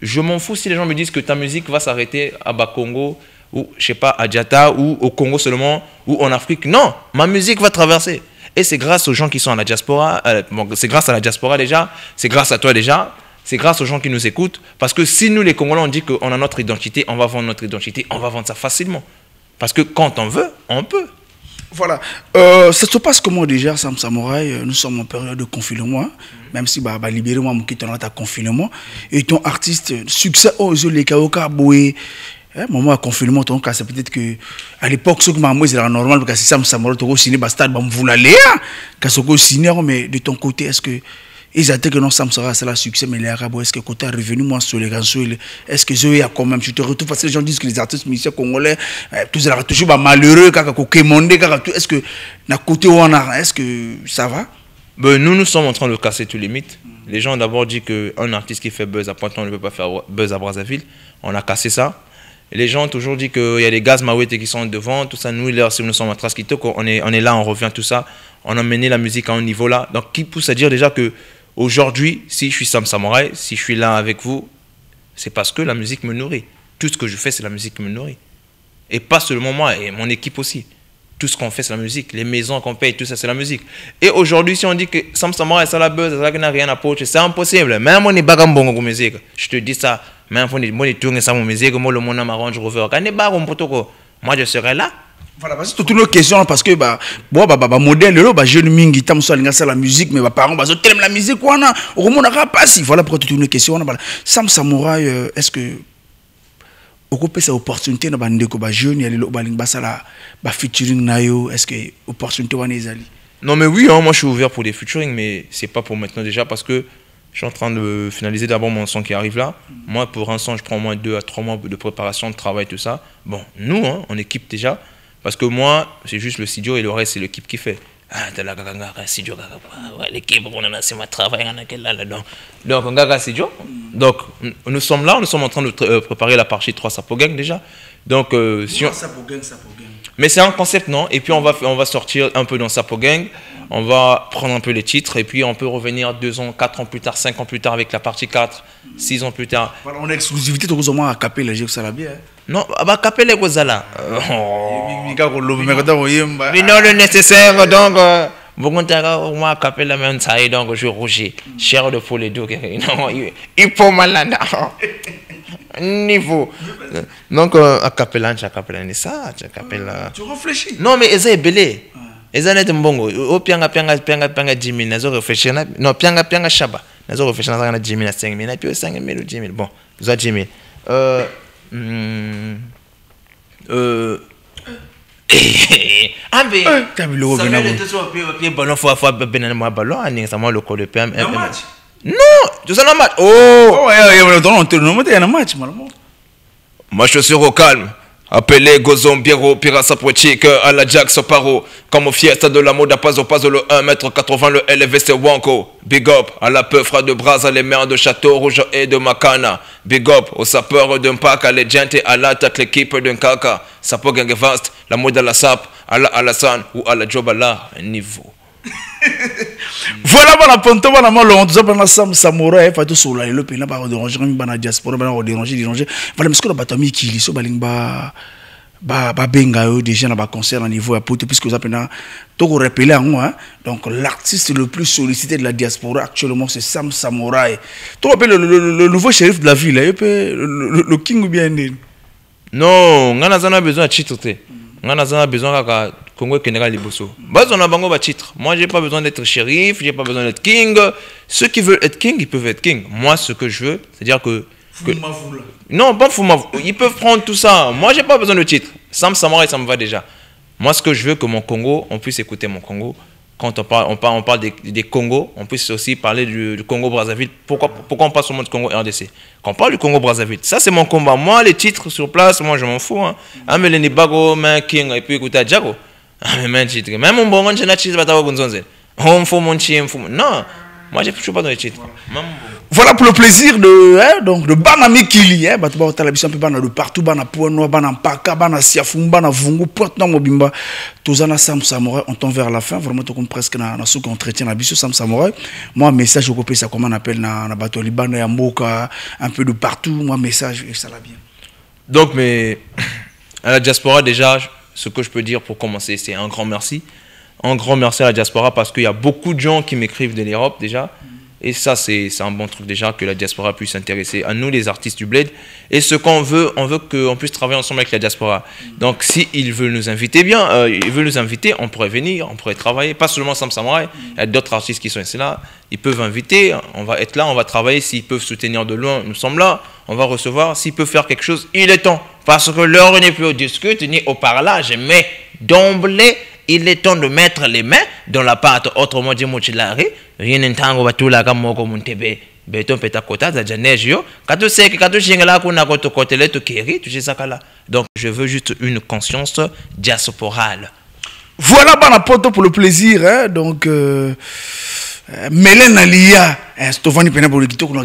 Je m'en fous si les gens me disent que ta musique va s'arrêter à Bakongo, ou je sais pas, à Diata, ou au Congo seulement, ou en Afrique. Non, ma musique va traverser. Et c'est grâce aux gens qui sont à la diaspora, c'est grâce à la diaspora déjà, c'est grâce à toi déjà, c'est grâce aux gens qui nous écoutent. Parce que si nous les Congolais, on dit qu'on a notre identité, on va vendre notre identité, on va vendre ça facilement. Parce que quand on veut, on peut. Voilà. Ça se passe comment déjà, Sam Samouraï? Nous sommes en période de confinement, même si libéré moi, mon quitte en confinement. Et ton artiste, succès, les Kaoka Boué. Moment à confinement, c'est peut-être que à l'époque, ce que maman c'est normal parce que c'est Sam Samouraï, tu as signé Bastard, vous l'allez, mais de ton côté, est-ce que ils attendent que non Sam Samouraï c'est la succès, mais les Arabes, est-ce que côté revenu moi sur les réseaux, est-ce que il y a quand même, tu te retrouves parce que les gens disent que les artistes musiciens congolais, tous ils toujours malheureux, est-ce que d'un côté où on a, est-ce que ça va? Nous sommes en train de casser tous les mythes. Les gens ont d'abord dit qu'un artiste qui fait buzz à Pointe-Noire ne peut pas faire buzz à Brazzaville. On a cassé ça. Et les gens ont toujours dit qu'il y a des gaz Mawete qui sont devant, tout ça. Nous, si nous sommes à Traskito, on est là, on revient, tout ça. On a mené la musique à un niveau là. Donc, qui pousse à dire déjà que aujourd'hui, si je suis Sam Samouraï, si je suis là avec vous, c'est parce que la musique me nourrit. Tout ce que je fais, c'est la musique qui me nourrit. Et pas seulement moi, et mon équipe aussi. Tout ce qu'on fait, c'est la musique. Les maisons qu'on paye, tout ça, c'est la musique. Et aujourd'hui, si on dit que Sam Samouraï, ça la buzz, ça n'a rien à pocher, c'est impossible. Même on est bagambongo pour musique. Je te dis ça. Même si on est tourné ça, mon musique, moi, le monde m'a rendu rover. Moi, je serai là. Voilà, parce que c'est toute une question, parce que, modèle, jeune mingi, tam so la musique, mais parents, t'aimes la musique, quoi, au monde n'a pas si. Voilà pourquoi toute une question. Sam Samouraï, est-ce que. Occupé cette opportunité dans les jeunes, il y a les featuring nayo, est-ce que opportunité on est allé? Non mais oui, moi je suis ouvert pour des featuring, mais c'est pas pour maintenant déjà parce que je suis en train de finaliser d'abord mon son qui arrive là. Moi pour un son je prends au moins 2 à 3 mois de préparation, de travail, tout ça. Bon, nous on équipe déjà, parce que moi c'est juste le studio et le reste c'est l'équipe qui fait. Ah, t'as la studio, l'équipe, on a c'est ma travail, donc on a studio. Donc nous sommes là, nous sommes en train de préparer la partie 3 Sapogang déjà. Donc si on... Sapogang. Mais c'est un concept, non? Et puis on va sortir un peu dans Sapogang, on va prendre un peu les titres et puis on peut revenir 2 ans, 4 ans plus tard, 5 ans plus tard avec la partie 4, 6 ans plus tard. Voilà, on a exclusivité tout au moins à Capel, les jeux ça va bien. Non, bah Capel les Gozala. Mais non le nécessaire donc moi Capel la même taille donc je rougis. Cher de pour les deux, non, il faut malade. Niveau. Donc à Capellan, ça, tu réfléchis. Non mais ils est belé. Ils ont été mbongo. Au pianga 10 000, nazo réfléchir. Non pianga shaba. Nazo réfléchir na 10 000 à 5 000, et puis 5 000 ou 10 000. Bon, vous avez 10 000. Ambe. Tabilo Ça veut dire que ballon fois benana moi ballon, ani ça moi le col de PM. Non, tu sais le match. Oh ouais, on est un match malheureusement. Moi je suis au calme. Appelé Gozon Biero, Pirasa Poetique, à la Jack Soparo. Comme au fiesta de la mode à Pazo le 1m80, le LVC Wanko. Big up à la peufra de Braz, les maires de Château Rouge et de Makana. Big up aux sapeurs d'un pack, à les gens à l'attaque, l'équipe d'un kaka. Sapo gang vaste, la mode à la sap, à la Alassane ou à la job à la niveau. Voilà, voilà, ponto, voilà, moi, le tout ça, pendant Sam Samouraï, pas tout sur la le pays, là, par déranger, la diaspora, déranger. Voilà, mais ce que le batami qui lit, so balimba, benga, déjà, dans le concert, à niveau, à pote, puisque vous appelez, tout repéré à moi, donc, l'artiste le plus sollicité de la diaspora, actuellement, c'est Sam Samouraï. Tu rappelles le nouveau shérif de la ville, le king ou bien? Non, on a besoin de titre. On a besoin de Congo Kenera Liboso. On a besoin de titre. Moi, j'ai pas besoin d'être shérif, j'ai pas besoin d'être king. Ceux qui veulent être king, ils peuvent être king. Moi, ce que je veux, c'est-à-dire que. Non, pas Foumavou. Ils peuvent prendre tout ça. Moi, j'ai pas besoin de titre. Sam Samouraï, ça me va déjà. Moi, ce que je veux, que mon Congo, on puisse écouter mon Congo. Quand on parle des Congo, on puisse aussi parler du Congo-Brazzaville. Pourquoi on parle seulement du Congo-RDC? Quand on parle du Congo-Brazzaville, ça c'est mon combat. Moi, les titres sur place, moi je m'en fous. Ah, mais les Bago, King, et puis écoutez, Djago. Ah, mais même titre. Même mon bon, je n'ai pas de on faut mon chien, non. Moi, je ne suis pas dans les titres. Voilà pour le plaisir de Banami Kili. Hein, de partout, Bana Pouano, Bana Paka, Bana Siafoum, Bana Vungu, Poitna Mobimba. Tozana Sam Samouraï, on tend vers la fin. Vraiment, tout comme presque dans ce qu'on entretient à Bissou Sam Samouraï. Moi, message au copé, ça comment on appelle na bateau Liban, et Mboka, un peu de partout. Moi, message, ça va bien. Donc, mais à la diaspora, déjà, ce que je peux dire pour commencer, c'est un grand merci. Un grand merci à la diaspora parce qu'il y a beaucoup de gens qui m'écrivent de l'Europe déjà. Et ça, c'est un bon truc déjà que la diaspora puisse s'intéresser à nous, les artistes du Bled. Et ce qu'on veut, on veut qu'on puisse travailler ensemble avec la diaspora. Donc, s'ils veulent nous inviter bien, ils veulent nous inviter, on pourrait venir, on pourrait travailler. Pas seulement Sam Samouraï, il y a d'autres artistes qui sont ici là. Ils peuvent inviter, on va être là, on va travailler. S'ils peuvent soutenir de loin, nous sommes là. On va recevoir. S'ils peuvent faire quelque chose, il est temps. Parce que l'heure n'est plus au discute ni au parlage, mais d'emblée, il est temps de mettre les mains dans la pâte. Autrement dit, Mochilari, rien n'entango batula comme moko muntebe, beton petakota, zajanej yo. Kato seki, kato shingela kuna koto kotele to keri, tu sais ça là. Donc, je veux juste une conscience diasporale. Voilà, bon apporte pour le plaisir, hein, donc. Mélène Alia,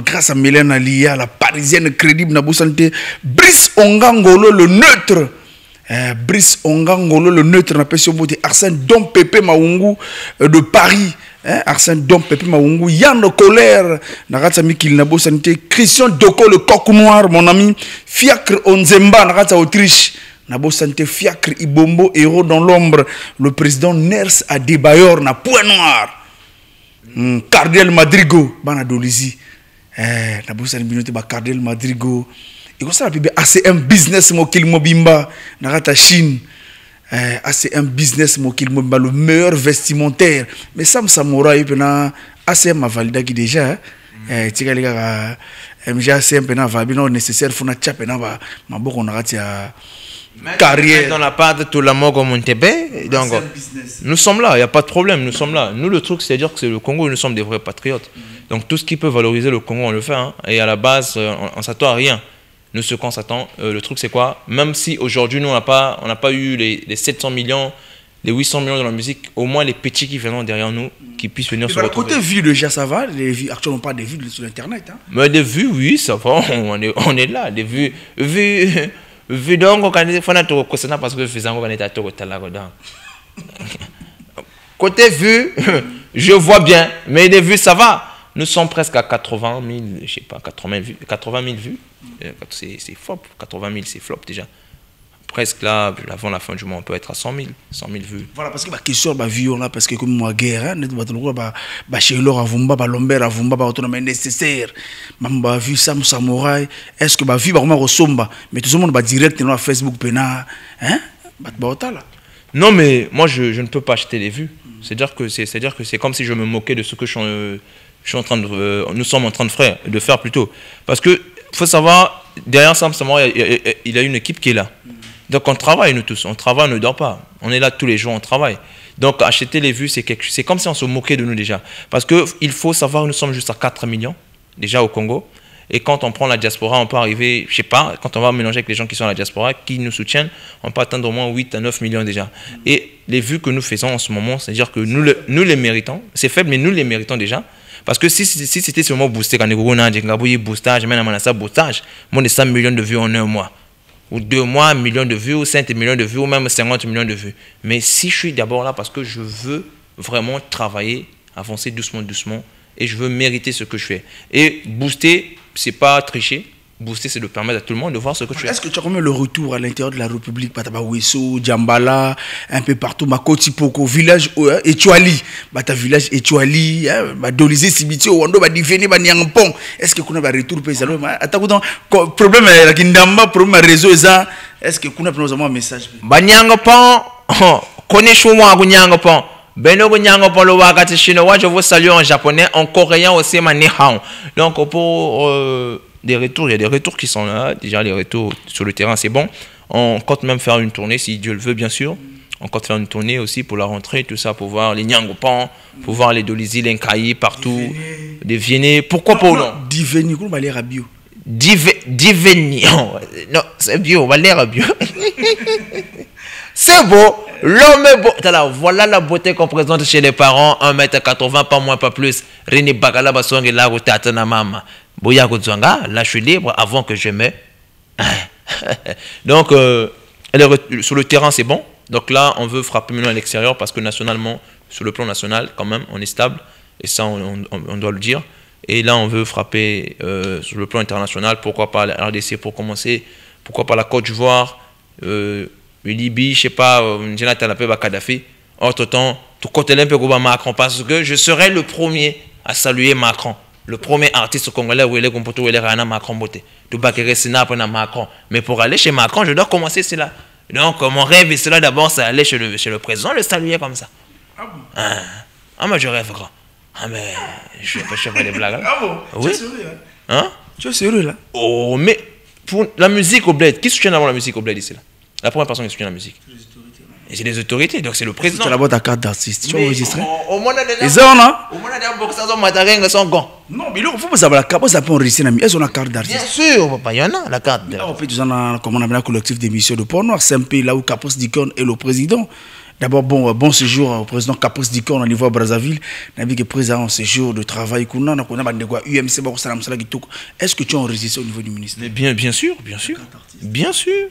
grâce à Mélène Alia, la parisienne crédible, Nabou Santé, Brice Ongangolo, le neutre. Brice Ongangolo, le neutre, Arsène Dom Pépé Maungu de Paris. Arsène Dom Pépé Maungu, Yann Colère, Naratsa Mikil Nabou Santé, Christian Doko, le coq noir, mon ami, Fiacre Onzemba, Naratsa Autriche. Nabo Santé Fiacre Ibombo, héros dans l'ombre, le président Ners Adebayor, na point noir. Cardel Madrigo, Bana Dolizi. Nabo Santé Binote, Cardel Madrigo. Et comme ça, la PB, ACM Business Mokil Mobimba, Narata Chine. ACM Business Mokil Mobimba, le meilleur vestimentaire. Mais Sam Samouraï, ACM a validé qui déjà. Tika les gars, MGACM, va bien nécessaire, faut na tchap, ma bon, on a raté à. Carrière dans la part tout la mort comme on tebe. Donc nous sommes là, il n'y a pas de problème, nous sommes là. Nous le truc c'est à dire que c'est le Congo, nous sommes des vrais patriotes. Donc tout ce qui peut valoriser le Congo on le fait, hein. Et à la base on s'attend à rien. Nous ce qu'on s'attend, le truc c'est quoi? Même si aujourd'hui nous on n'a pas eu les 700 millions, les 800 millions de la musique, au moins les petits qui viendront derrière nous, qui puissent venir se retrouver. Côté vues déjà ça va, les vues, actuellement pas des vues sur internet. Hein. Mais des vues oui ça va, on est là, des vues. Vu donc on a parce que faisant on est à côté vue je vois bien mais les vues ça va, nous sommes presque à 80 000 je sais pas 80 000 vues, c'est flop, 80 000 c'est flop déjà, presque là avant la fin du mois on peut être à 100 000 vues. Voilà parce que la question bah vie là parce que comme moi guerre bah chez l'or avumba bah lomber avumba bah autonomie nécessaire mamba vu Sam Samouraï est-ce que bah vie bah comment ressemble mais tout le monde bah direct dans Facebook pena hein bah là. Non mais moi je ne peux pas acheter les vues, c'est-à-dire que c'est comme si je me moquais de ce que je suis en train de nous sommes en train de faire plutôt, parce que faut savoir derrière Sam Samouraï il a une équipe qui est là. Donc on travaille nous tous, on travaille, on ne dort pas. On est là tous les jours, on travaille. Donc acheter les vues, c'est comme si on se moquait de nous déjà. Parce qu'il faut savoir que nous sommes juste à 4 millions déjà au Congo. Et quand on prend la diaspora, on peut arriver, je ne sais pas, quand on va mélanger avec les gens qui sont à la diaspora, qui nous soutiennent, on peut atteindre au moins 8 à 9 millions déjà. Et les vues que nous faisons en ce moment, c'est-à-dire que nous les méritons. C'est faible, mais nous les méritons déjà. Parce que si c'était seulement boosté, quand on a dit boostage, moins de 100 millions de vues en un mois. Ou 2 mois, 1 million de vues, ou 5 millions de vues, ou même 50 millions de vues. Mais si je suis d'abord là parce que je veux vraiment travailler avancer doucement, doucement. Et je veux mériter ce que je fais. Et booster, c'est pas tricher. Booster, c'est de permettre à tout le monde de voir ce que tu fais. Est-ce que tu as quand même le retour à l'intérieur de la République, Bataba Wesso, Djambala, un peu partout, Makoti Poko, village Etouali, Bata village Etouali, Dolizé Sibiti, Wando, Badiveni, Banyangpong. Est-ce que tu as un retour paysan? Attends, problème la Kindamba, problème réseau, est-ce que tu as un message? Banyangpong, connais-moi Banyangpong. Beno Banyangpong, le Wakati chinois, je vous salue en japonais, en coréen aussi, Manihao. Donc pour des retours, il y a des retours qui sont là. Déjà, les retours sur le terrain, c'est bon. On compte même faire une tournée, si Dieu le veut, bien sûr. On compte faire une tournée aussi pour la rentrée, tout ça, pour voir les Nyangopans, pour voir les Dolizi, les Nkayi, partout. Des Viennet. Pourquoi pas non? Diveni, comment va l'air bio? Diveni. Non, c'est bio, on va l'air bio. C'est beau. L'homme est beau. Voilà la beauté qu'on présente chez les parents. 1m80, pas moins, pas plus. Rini Bakala Basong la route na mama. Boya Godzanga, là je suis libre avant que je me. Donc, sur le terrain, c'est bon. Donc là, on veut frapper maintenant à l'extérieur parce que nationalement, sur le plan national, quand même, on est stable. Et ça, on doit le dire. Et là, on veut frapper sur le plan international. Pourquoi pas la RDC pour commencer? Pourquoi pas la Côte d'Ivoire, Libye, je sais pas, Jonathan Kadhafi. Entre-temps, tout côté un peu Macron parce que je serai le premier à saluer Macron. Le premier artiste congolais où il est comporté, où il est Rana Macron Beauté. Tout bakere Sina pour Macron. Mais pour aller chez Macron, je dois commencer cela. Donc mon rêve, c'est là d'abord, c'est aller chez le président, le saluer comme ça. Ah bon? Ah, mais je rêve grand. Ah, mais je fais pas des blagues. Ah bon? Oui. Tu es sérieux là? Hein? Tu es sérieux là? Oh, mais pour la musique au bled, qui soutient d'abord la musique au bled ici là? La première personne qui soutient la musique. Et c'est les autorités, donc c'est le président. Tu as d'abord ta carte d'artiste. Tu as enregistré? Au moins, les gens là? Au moins, les sont gants. Non, mais il faut pas savoir la carte. Ça peut enregistrer. Est-ce qu'on a carte d'artiste? Bien sûr, il y en a la carte. On peut dire comment on appelle un collectif d'émissions de Port Noir. C'est un pays là où Capos Dicon est le président. D'abord, bon séjour au président Capos Dicon au niveau de Brazzaville. On a vu que le président en séjour de travail. On a UMC. Est-ce que tu as enregistré au niveau du ministère? Mais bien sûr, bien sûr. Bien sûr.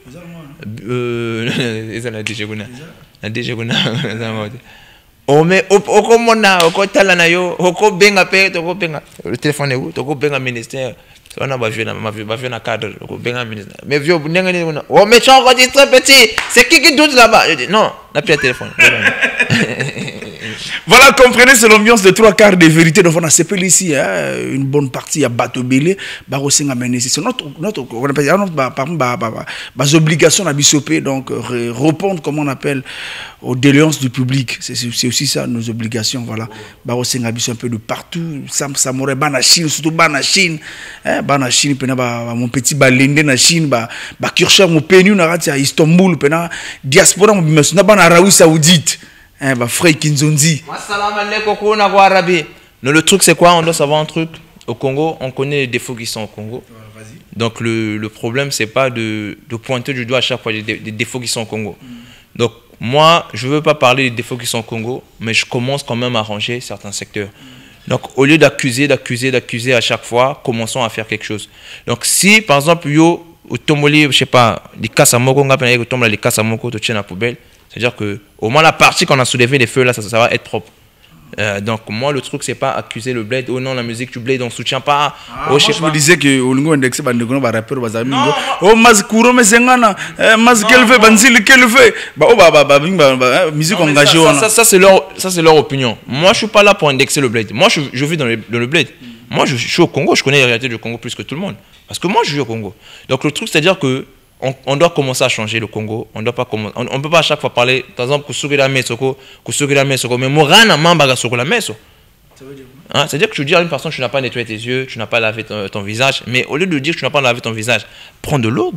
Oh, mais le téléphone est où? Le ministère. On a vu un cadre. Mais vieux, oh, mais tu as enregistré petit. C'est qui doute là-bas? Non, on n'a plus un téléphone. Voilà, comprenez, c'est l'ambiance de 3/4 de vérité. Donc, on a CPL ici, hein, une bonne partie à Bateau Bélé. C'est notre obligation à Bissopé, donc répondre, comme on appelle, aux déléances du public. C'est aussi ça, nos obligations. Voilà. Barosé un peu de partout. Ça m'aurait Banachine, surtout Banachine. Banachine, mon petit Balende, Nachine, Kirchner, mon pénu, à Istanbul, diaspora, mon Arabie Saoudite. Frère Kinzonzi. Le truc, c'est quoi? On doit savoir un truc. Au Congo, on connaît les défauts qui sont au Congo. Donc, le problème, c'est pas de pointer du doigt à chaque fois des défauts qui sont au Congo. Donc, moi, je ne veux pas parler des défauts qui sont au Congo, mais je commence quand même à ranger certains secteurs. Donc, au lieu d'accuser à chaque fois, commençons à faire quelque chose. Donc, si, par exemple, yo, au Tomoli, je ne sais pas, les Kassamoko, on appelle les Kassamoko, tu tiens la poubelle. C'est-à-dire que au moins la partie qu'on a soulevé les feux là, ça va être propre. Donc moi le truc c'est pas accuser le bled. Oh non, la musique tu bled on soutient pas. Oh, je me disais que au lingo indexé bandegono ba rappeur ba zami. Oh mazkuro mesengana, mazkelve banzil kelve. Musique engagée. Ça c'est leur opinion. Moi je suis pas là pour indexer le bled. Moi je vis dans le bled. Moi je suis au Congo, je connais la réalité du Congo plus que tout le monde parce que moi je vis au Congo. Donc le truc c'est-à-dire que on doit commencer à changer le Congo. On ne peut pas à chaque fois parler, par exemple, Kusugila Mesoko, mais Morana Mambaga Sokola Meso. C'est-à-dire que tu dis à une personne, tu n'as pas nettoyé tes yeux, tu n'as pas lavé ton visage, mais au lieu de dire que tu n'as pas lavé ton visage, prends de l'eau,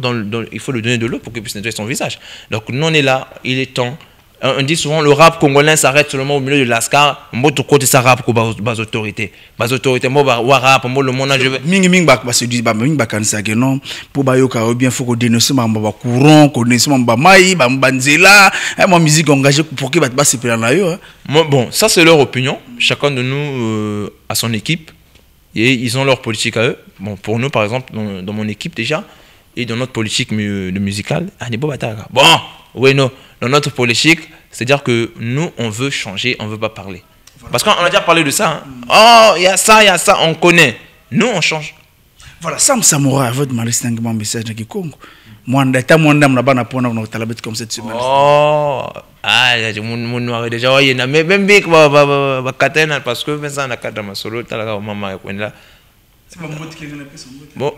il faut lui donner de l'eau pour qu'il puisse nettoyer son visage. Donc nous on est là, il est temps. On dit souvent le rap congolais s'arrête seulement au milieu de l'Ascar. Moi, tout côté ça rap pour bas autorité. Bas autorité, moi, rap, moi, le monde, je veux. Ming bak, se dit, ming bakan sa que non. Pour bayoka, bien, faut qu'on dénonce ma courant, qu'on dénonce ma maï, ma banzela, ma musique engagée pour qu'il va se perdre là. Bon, ça, c'est leur opinion. Chacun de nous a son équipe. Et ils ont leur politique à eux. Bon, pour nous, par exemple, dans mon équipe déjà, et dans notre politique musicale, bon, oui, non. Dans notre politique, c'est-à-dire que nous, on veut changer, on ne veut pas parler. Parce qu'on a déjà parlé de ça. Hein. Oh, il y a ça, on connaît. Nous, on change. Voilà, Sam Samoura, votre malestinguement message de Congo. Moi, on a bana pour nous talabet comme cette semaine. Oh, mon noir déjà, il y a même big katena parce que ça na kata masolo talaga mama kwenda. C'est pas moi qui l'ai son Bon,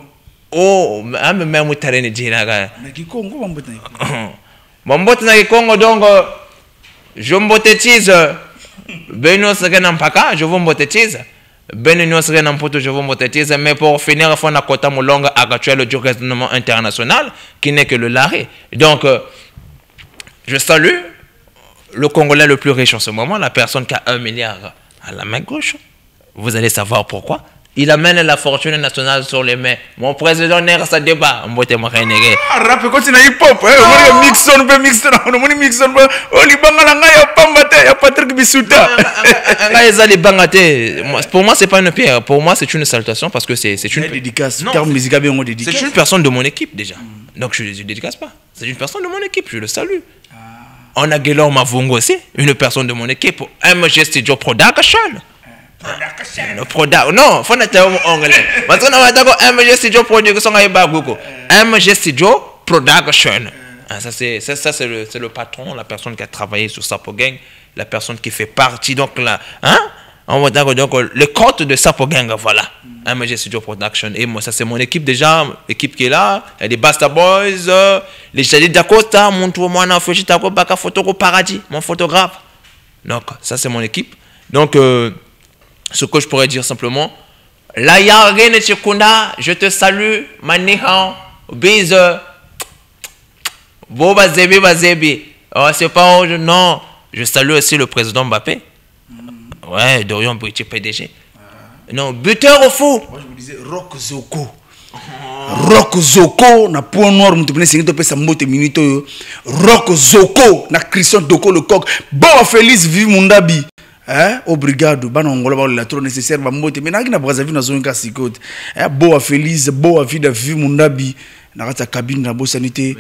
oh, même moi tarene dira ga. Na Congo bambote. Bambote na Congo donc je mbotetise. Beno sega mpaka, je vous mbotetise. Beno sega mpoto, je vous mbotetise. Mais pour finir, il faut na kota molonga actuel du raisonnement international qui n'est que le laré. Donc, je salue le Congolais le plus riche en ce moment, la personne qui a 1 milliard à la main gauche. Vous allez savoir pourquoi. Il amène la fortune nationale sur les mains. Mon président n'est sa débat. Rap continue hip-hop. On mixon, on mixon. On y a Patrick Bisuta. Pour moi, c'est pas une pierre. Pour moi, c'est une salutation parce que c'est une dédicace. C'est une personne de mon équipe déjà. Donc je ne dédicace pas. C'est une personne de mon équipe. Je le salue. On a Guélor Mavungo aussi, une personne de mon équipe. MG Studio Production. Non, faut être anglais. Parce qu'on a d'accord MG Studio Production MG Studio Production. Ça c'est le patron, la personne qui a travaillé sur Sapo Gang, la personne qui fait partie donc là, hein? On va d'accord donc le compte de Sapo Gang, voilà. MG Studio Production et moi ça c'est mon équipe déjà, l'équipe qui est là, il y a des Basta Boys, les Jali Dakota, mon tour moi na fait ta baka photo au paradis, mon photographe. Donc ça c'est mon équipe. Donc ce que je pourrais dire simplement, la Yarene Chikunda, je te salue, Manihan, bise, Boba Zebi Bazebi. Oh, c'est pas non, je salue aussi le président Mbappé. Ouais, Dorian British PDG. Non, buteur au fou. Moi je vous disais Rock Zoko. Rock Zoko na point noir mutupene singito pesa mbote minute Rock Zoko na Christian Doko le coq. Bon Félix vive Mundabi. Hein, au brigade, ban ongola ba la trop nécessaire ba mbote mais na Brazzaville na zonka sikote. Bo Félix, bo vie de vive Mundabi na kata cabine na bosanité.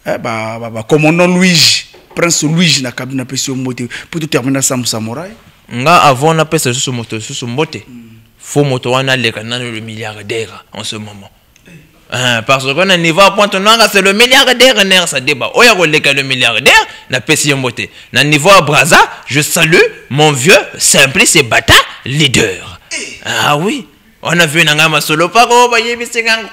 Ba commandant Louis, prince Louis na cabine na pesi mbote pour tout terminer Sam Samouraï. Nga avant na pesa sur moto sur mbote. Faut moto wana le milliardaire en ce moment. Parce qu'on a un niveau à Pointe-Noire, c'est le milliardaire nerf ça débat. Oh y'a le milliardaire, na pesi mbote. Na niveau à Brazza, je salue mon vieux Simplice et Bata leader. Ah oui. On a vu Nangama solo pas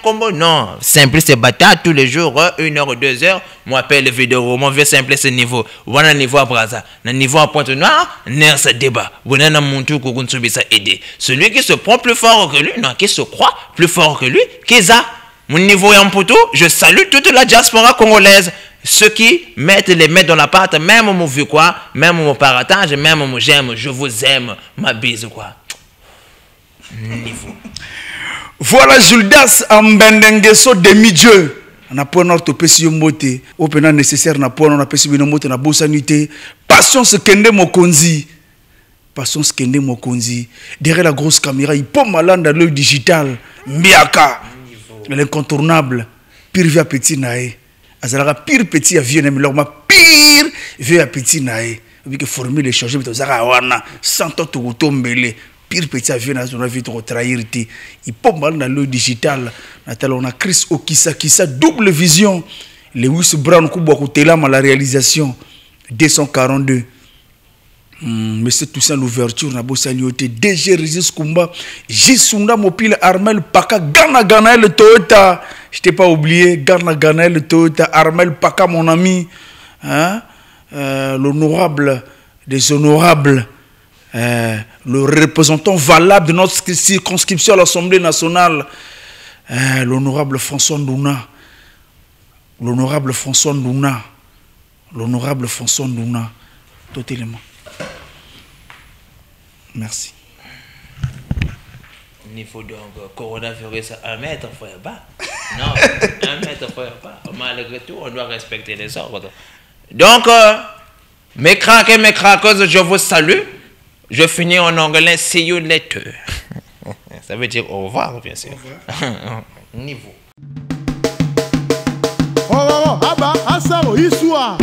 combo. Non, Simplice et Bata tous les jours, 1 heure, 2 heures. Moi appelle les vidéos, mon vieux Simplice niveau. Voilà niveau à Brazza. Na niveau à Pointe-Noire, nerf ça débat. Voilà na montou ça aider. Celui qui se prend plus fort que lui, non, qui se croit plus fort que lui, Keza. Mon niveau est en poteau, je salue toute la diaspora congolaise. Ceux qui mettent les mains dans la pâte, même mon vu quoi, même mon paratage, même mon j'aime, je vous aime, ma bise quoi. Niveau. Voilà Juldas Ambendengeso demi-dieu. On a point notre pesi mbote. Opena nécessaire na point on a pesi binomote na bosanité. Patience kende mokonzi. Patience kende mokonzi. Derrière la grosse caméra, il peut malade dans l'œil digital. Miaka. L'incontournable, pire vieux petit nae. Azalaka pire petit à vieux mais ma pire vieux petit nae. Vu que formule échanger mais tozaka wana sans toi tout tombele. Pire petit à vieux na on a vu trop trahir ti. Il peut mal dans le digital. Natal on a Chris Okisa Kisa double vision. Lewis Brown kubwa kutela ma la réalisation 242. Monsieur Toussaint l'ouverture na bosanioté DG Régis Kumba Jisunda Mopile Armel Paka Gana le Toyota. Je t'ai pas oublié Gana le Toyota Armel Paka mon ami, hein? L'honorable des honorables, le représentant valable de notre circonscription à l'Assemblée nationale, l'honorable François Ndouna, l'honorable François Ndouna, totalement. Merci. Niveau donc coronavirus à 1 mètre, frère bas. Non, 1 mètre, frère bas. Malgré tout, on doit respecter les ordres. Donc, mes craques et mes craqueuses, je vous salue. Je finis en anglais, see you later. Ça veut dire au revoir, bien sûr. Niveau. Oh, ah bah, ah ça, histoire.